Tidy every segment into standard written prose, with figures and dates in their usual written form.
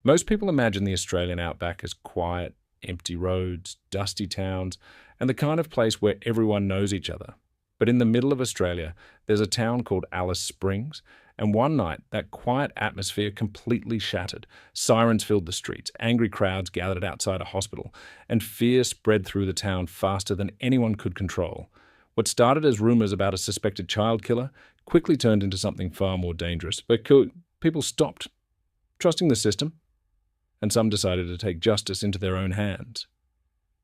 Most people imagine the Australian outback as quiet, empty roads, dusty towns, and the kind of place where everyone knows each other. But in the middle of Australia, there's a town called Alice Springs, and one night that quiet atmosphere completely shattered. Sirens filled the streets, angry crowds gathered outside a hospital, and fear spread through the town faster than anyone could control. What started as rumours about a suspected child killer quickly turned into something far more dangerous, but people stopped trusting the system and some decided to take justice into their own hands.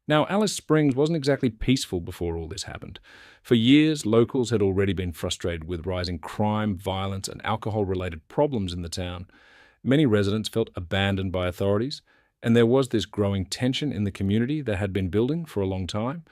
Now, Alice Springs wasn't exactly peaceful before all this happened. For years, locals had already been frustrated with rising crime, violence, and alcohol-related problems in the town. Many residents felt abandoned by authorities, and there was this growing tension in the community that had been building for a long time.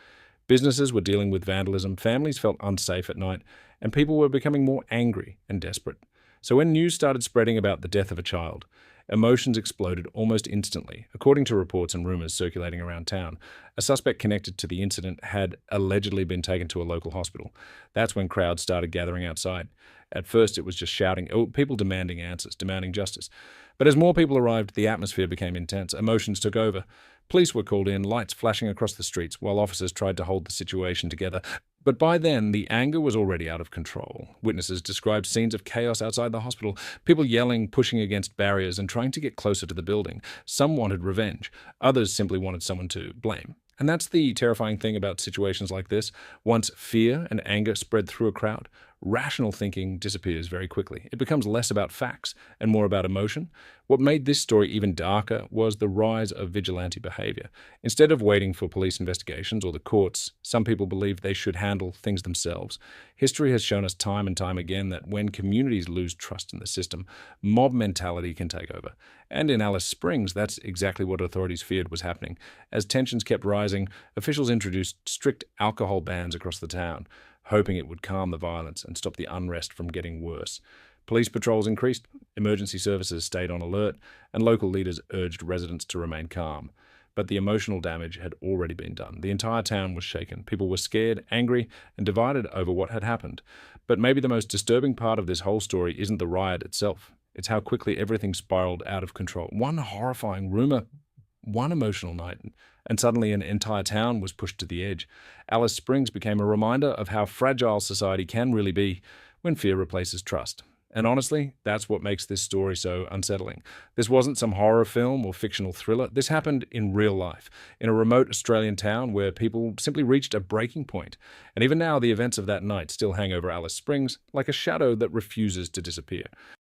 Businesses were dealing with vandalism, families felt unsafe at night, and people were becoming more angry and desperate. So when news started spreading about the death of a child, emotions exploded almost instantly. According to reports and rumors circulating around town, a suspect connected to the incident had allegedly been taken to a local hospital. That's when crowds started gathering outside. At first, it was just shouting, people demanding answers, demanding justice. But as more people arrived, the atmosphere became intense. Emotions took over. Police were called in, lights flashing across the streets, while officers tried to hold the situation together. But by then, the anger was already out of control. Witnesses described scenes of chaos outside the hospital, people yelling, pushing against barriers, and trying to get closer to the building. Some wanted revenge. Others simply wanted someone to blame. And that's the terrifying thing about situations like this. Once fear and anger spread through a crowd, rational thinking disappears very quickly. It becomes less about facts and more about emotion. What made this story even darker was the rise of vigilante behaviour. Instead of waiting for police investigations or the courts, some people believed they should handle things themselves. History has shown us time and time again that when communities lose trust in the system, mob mentality can take over. And in Alice Springs, that's exactly what authorities feared was happening. As tensions kept rising, officials introduced strict alcohol bans across the town, hoping it would calm the violence and stop the unrest from getting worse. Police patrols increased, emergency services stayed on alert, and local leaders urged residents to remain calm. But the emotional damage had already been done. The entire town was shaken. People were scared, angry, and divided over what had happened. But maybe the most disturbing part of this whole story isn't the riot itself. It's how quickly everything spiraled out of control. One horrifying rumor, one emotional night, and suddenly an entire town was pushed to the edge. Alice Springs became a reminder of how fragile society can really be when fear replaces trust. And honestly, that's what makes this story so unsettling. This wasn't some horror film or fictional thriller. This happened in real life, in a remote Australian town where people simply reached a breaking point. And even now, the events of that night still hang over Alice Springs like a shadow that refuses to disappear.